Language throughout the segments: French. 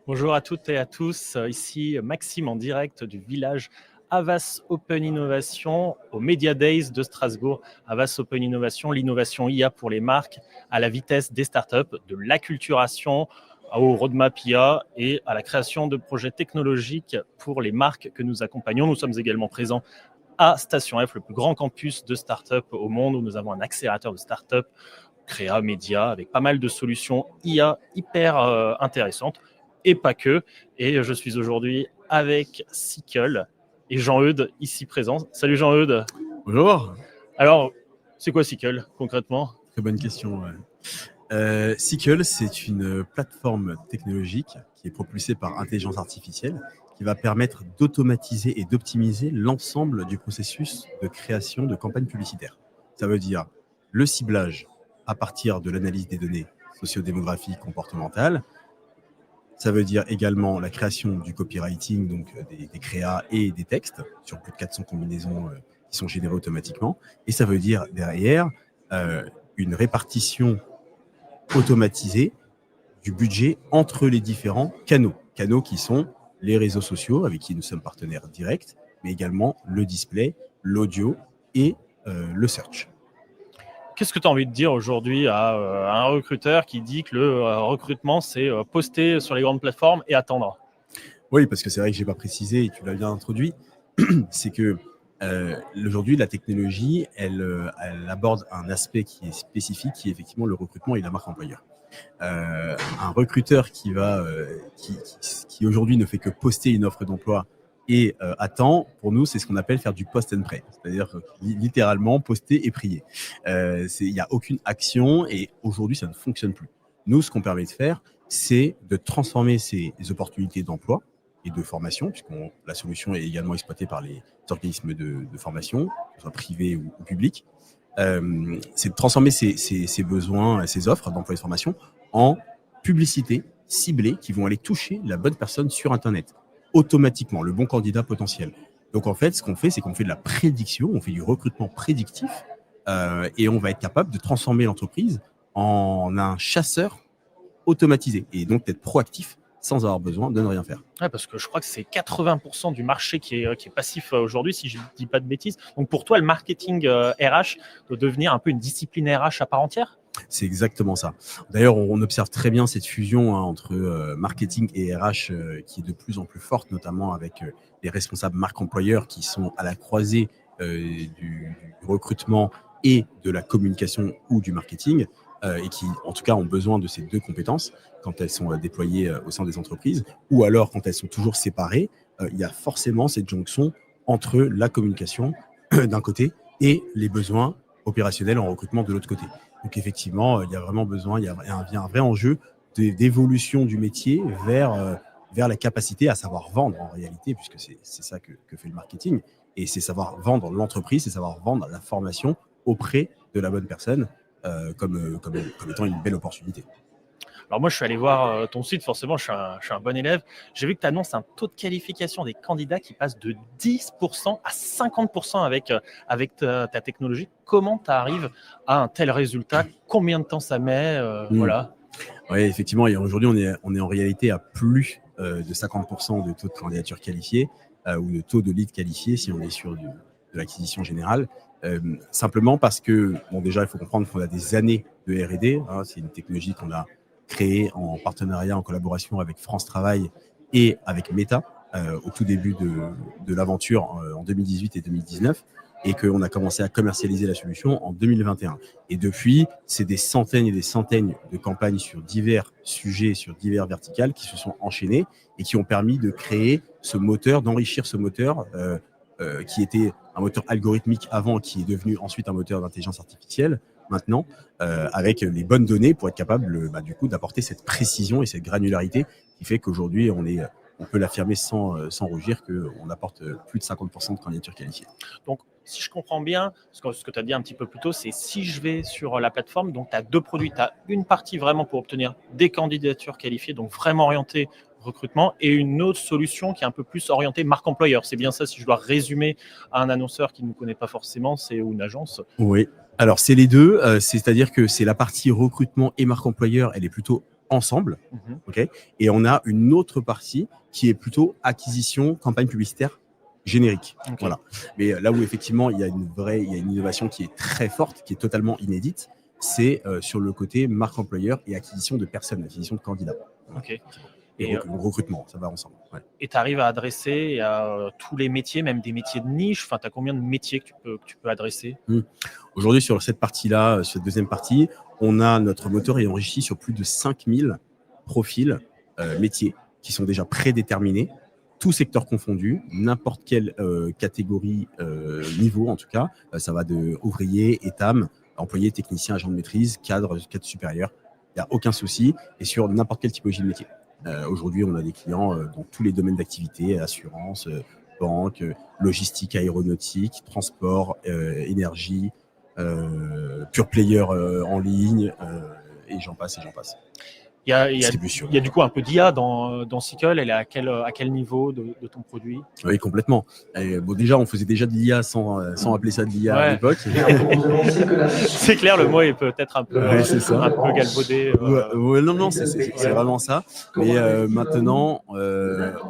Bonjour à toutes et à tous, ici Maxime en direct du village Havas Open Innovation au Media Days de Strasbourg. Havas Open Innovation, l'innovation IA pour les marques à la vitesse des startups, de l'acculturation au roadmap IA et à la création de projets technologiques pour les marques que nous accompagnons. Nous sommes également présents à Station F, le plus grand campus de startups au monde où nous avons un accélérateur de startups créa, média, avec pas mal de solutions IA hyper intéressantes et pas que. Et je suis aujourd'hui avec Sickle et Jean-Eudes ici présent. Salut Jean-Eudes. Bonjour. Alors, c'est quoi Sickle concrètement? Très bonne question. Ouais. Sickle, c'est une plateforme technologique qui est propulsée par intelligence artificielle qui va permettre d'automatiser et d'optimiser l'ensemble du processus de création de campagnes publicitaires. Ça veut dire le ciblage à partir de l'analyse des données sociodémographiques, comportementales. Ça veut dire également la création du copywriting, donc des créas et des textes sur plus de 400 combinaisons qui sont générées automatiquement. Et ça veut dire derrière une répartition automatisée du budget entre les différents canaux. Canaux qui sont les réseaux sociaux avec qui nous sommes partenaires directs, mais également le display, l'audio et le search. Qu'est-ce que tu as envie de dire aujourd'hui à un recruteur qui dit que le recrutement, c'est poster sur les grandes plateformes et attendre? Oui, parce que c'est vrai que je n'ai pas précisé et tu l'as bien introduit, c'est que aujourd'hui, la technologie, elle aborde un aspect qui est spécifique, qui est effectivement le recrutement et la marque employeur. Un recruteur qui aujourd'hui ne fait que poster une offre d'emploi et attend, pour nous, c'est ce qu'on appelle faire du post and pray, c'est-à-dire littéralement poster et prier. Il n'y a aucune action et aujourd'hui, ça ne fonctionne plus. Nous, ce qu'on permet de faire, c'est de transformer ces opportunités d'emploi et de formation, puisque la solution est également exploitée par les organismes de formation, que ce soit privés ou publics. C'est de transformer ces besoins, ces offres d'emploi et de formation en publicités ciblées qui vont aller toucher la bonne personne sur Internet, automatiquement, le bon candidat potentiel. Donc en fait, ce qu'on fait, c'est qu'on fait de la prédiction, on fait du recrutement prédictif et on va être capable de transformer l'entreprise en un chasseur automatisé et donc d'être proactif sans avoir besoin de ne rien faire. Ouais, parce que je crois que c'est 80% du marché qui est passif aujourd'hui, si je ne dis pas de bêtises. Donc pour toi, le marketing RH doit devenir un peu une discipline RH à part entière? C'est exactement ça. D'ailleurs, on observe très bien cette fusion entre marketing et RH qui est de plus en plus forte, notamment avec les responsables marque employeur qui sont à la croisée du recrutement et de la communication ou du marketing et qui, en tout cas, ont besoin de ces deux compétences quand elles sont déployées au sein des entreprises ou alors quand elles sont toujours séparées. Il y a forcément cette jonction entre la communication d'un côté et les besoins opérationnels en recrutement de l'autre côté. Donc effectivement, il y a vraiment besoin, il y a un vrai enjeu d'évolution du métier vers la capacité à savoir vendre en réalité, puisque c'est ça que fait le marketing. Et c'est savoir vendre l'entreprise, c'est savoir vendre la formation auprès de la bonne personne comme étant une belle opportunité. Alors moi, je suis allé voir ton site, forcément, je suis un bon élève. J'ai vu que tu annonces un taux de qualification des candidats qui passe de 10% à 50% avec ta technologie. Comment tu arrives à un tel résultat? Combien de temps ça met Voilà. Oui, effectivement, et aujourd'hui, on est en réalité à plus de 50% de taux de candidature qualifiée ou de taux de lead qualifié si on est sur de l'acquisition générale. Simplement parce que, bon, déjà, il faut comprendre qu'on a des années de R&D. Hein, c'est une technologie qu'on a créée en partenariat, en collaboration avec France Travail et avec Meta au tout début de l'aventure en 2018 et 2019 et qu'on a commencé à commercialiser la solution en 2021. Et depuis, c'est des centaines et des centaines de campagnes sur divers sujets, sur divers verticales qui se sont enchaînées et qui ont permis de créer ce moteur, d'enrichir ce moteur qui était un moteur algorithmique avant, qui est devenu ensuite un moteur d'intelligence artificielle maintenant, avec les bonnes données pour être capable du coup d'apporter cette précision et cette granularité qui fait qu'aujourd'hui on peut l'affirmer sans rougir qu'on apporte plus de 50% de candidatures qualifiées. Donc, si je comprends bien, ce que tu as dit un petit peu plus tôt, c'est si je vais sur la plateforme, donc tu as deux produits. Tu as une partie vraiment pour obtenir des candidatures qualifiées, donc vraiment orientée recrutement, et une autre solution qui est un peu plus orientée marque employeur. C'est bien ça, si je dois résumer à un annonceur qui ne nous connaît pas forcément, c'est ou une agence? Oui. Alors, c'est les deux. C'est-à-dire que c'est la partie recrutement et marque employeur, elle est plutôt ensemble, Mhm. ok. Et on a une autre partie qui est plutôt acquisition, campagne publicitaire générique. Ok. Voilà. Mais là où effectivement il y a une innovation qui est très forte, qui est totalement inédite, c'est sur le côté marque employeur et acquisition de personnes, acquisition de candidats. Voilà. Ok. Et Et recrutement, ça va ensemble. Ouais. tu arrives à adresser à tous les métiers, même des métiers de niche. Enfin, tu as combien de métiers que tu peux adresser? Aujourd'hui, sur cette partie-là, cette deuxième partie, on a notre moteur est enrichi sur plus de 5000 profils métiers qui sont déjà prédéterminés, tous secteurs confondus, n'importe quelle catégorie, niveau en tout cas. Ça va de ouvrier, étam, employé, technicien, agent de maîtrise, cadre supérieur. Il n'y a aucun souci. Et sur n'importe quelle typologie de métier. Aujourd'hui, on a des clients dans tous les domaines d'activité, assurance, banque, logistique, aéronautique, transport, énergie, pure player en ligne, et j'en passe et j'en passe. Il Distribution. y a du coup un peu d'IA dans Sickle. Elle est à quel niveau de ton produit? Oui, complètement. Et, bon, déjà, on faisait déjà de l'IA sans appeler ça de l'IA à l'époque. C'est clair, le mot est peut-être un peu, un peu galvaudé. Non, c'est vraiment ça. Mais maintenant,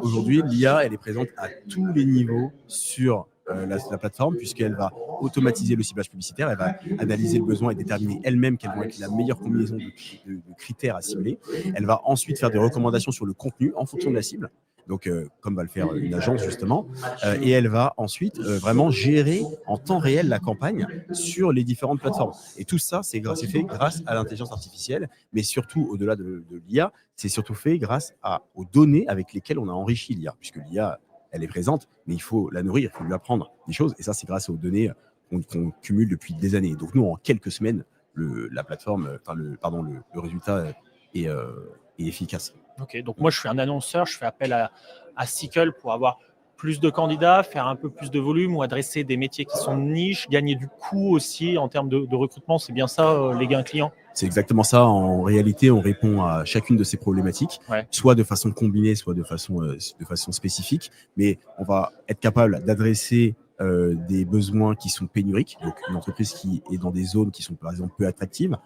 aujourd'hui, l'IA, elle est présente à tous les niveaux sur la plateforme, puisqu'elle va automatiser le ciblage publicitaire, elle va analyser le besoin et déterminer elle-même quelles vont être la meilleure combinaison de critères à cibler. Elle va ensuite faire des recommandations sur le contenu en fonction de la cible. Donc, comme va le faire une agence justement, et elle va ensuite vraiment gérer en temps réel la campagne sur les différentes plateformes. Et tout ça, c'est fait grâce à l'intelligence artificielle, mais surtout au-delà de l'IA, c'est surtout fait grâce aux données avec lesquelles on a enrichi l'IA, puisque l'IA, elle est présente, mais il faut la nourrir, il faut lui apprendre des choses, et ça, c'est grâce aux données qu'on cumule depuis des années. Donc nous, en quelques semaines, la plateforme, le résultat est efficace. Ok, donc moi je suis un annonceur, je fais appel à Sickle pour avoir plus de candidats, faire un peu plus de volume ou adresser des métiers qui sont de niche, gagner du coût aussi en termes de recrutement. C'est bien ça, les gains clients? C'est exactement ça. En réalité, on répond à chacune de ces problématiques, soit de façon combinée, soit de façon spécifique. Mais on va être capable d'adresser des besoins qui sont pénuriques. Donc, une entreprise qui est dans des zones qui sont, par exemple, peu attractives,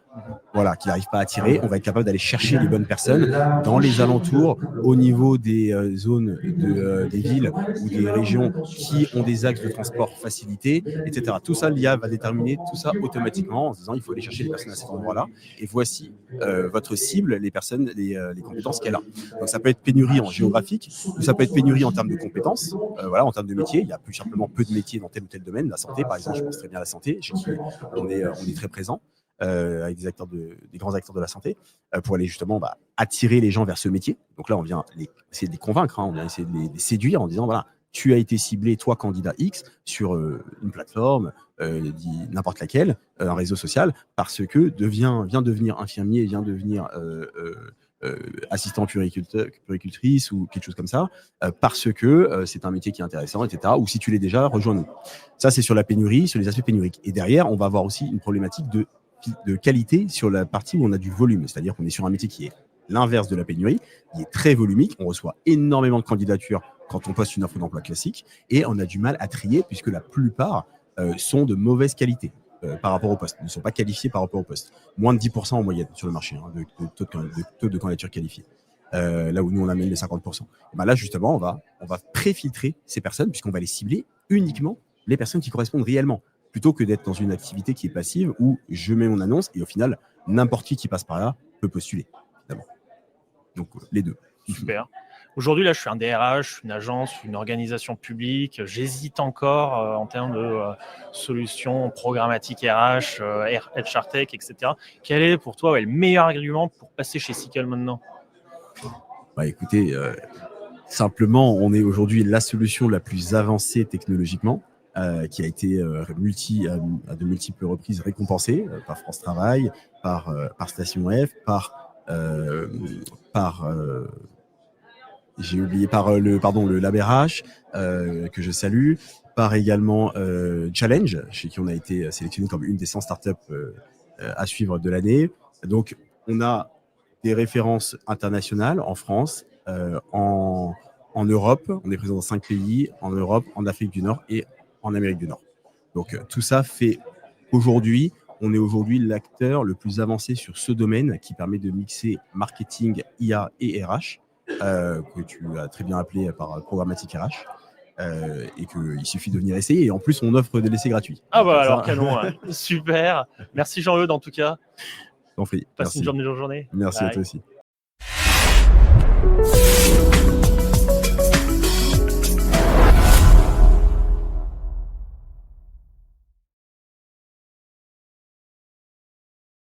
voilà, qui n'arrive pas à attirer, on va être capable d'aller chercher les bonnes personnes dans les alentours, au niveau des zones des villes ou des régions qui ont des axes de transport facilités, etc. Tout ça, l'IA va déterminer tout ça automatiquement en se disant il faut aller chercher les personnes à cet endroit-là. Et voici votre cible, les personnes, les compétences qu'elle a. Donc ça peut être pénurie en géographique, ou ça peut être pénurie en termes de compétences, voilà, en termes de métiers. Il y a plus simplement peu de métiers dans tel ou tel domaine. La santé, par exemple, je pense très bien à la santé, chez qui on est très présent. Avec des grands acteurs de la santé, pour aller justement attirer les gens vers ce métier. Donc là, on vient essayer de les convaincre, on vient essayer de les séduire en disant, voilà, tu as été ciblé, toi, candidat X, sur une plateforme, n'importe laquelle, un réseau social, parce que viens devenir infirmier, viens devenir assistant puéricultrice ou quelque chose comme ça, parce que c'est un métier qui est intéressant, etc. Ou si tu l'es déjà, rejoins-nous. Ça, c'est sur la pénurie, sur les aspects pénuriques. Et derrière, on va avoir aussi une problématique de qualité sur la partie où on a du volume. C'est-à-dire qu'on est sur un métier qui est l'inverse de la pénurie, qui est très volumique. On reçoit énormément de candidatures quand on poste une offre d'emploi classique et on a du mal à trier puisque la plupart sont de mauvaise qualité par rapport au poste, ne sont pas qualifiés par rapport au poste. Moins de 10% en moyenne sur le marché de taux de candidature qualifiée. Là où nous on amène les 50%. Là justement on va préfiltrer ces personnes puisqu'on va les cibler uniquement les personnes qui correspondent réellement, plutôt que d'être dans une activité qui est passive où je mets mon annonce et au final n'importe qui passe par là peut postuler. Évidemment. Donc les deux. Super. Aujourd'hui, là, je suis un DRH, une agence, une organisation publique. J'hésite encore en termes de solutions programmatiques RH, HR Tech, etc. Quel est pour toi le meilleur argument pour passer chez Sickle maintenant? Écoutez, simplement, on est aujourd'hui la solution la plus avancée technologiquement, qui a été à de multiples reprises récompensée par France Travail, par Station F, par le Lab RH, que je salue, par également Challenge, chez qui on a été sélectionné comme une des 100 startups à suivre de l'année. Donc, on a des références internationales en France, en Europe. On est présent dans 5 pays, en Europe, en Afrique du Nord et en Amérique du Nord. Donc, tout ça fait aujourd'hui, on est aujourd'hui l'acteur le plus avancé sur ce domaine qui permet de mixer marketing, IA et RH, que tu as très bien appelé par programmatique RH. Et qu'il suffit de venir essayer. Et en plus, on offre des essais gratuits. Ah bah alors, canon, ouais. Super. Merci Jean-Eudes en tout cas. T'en prie. Passe une journée. Merci Bye. à toi aussi.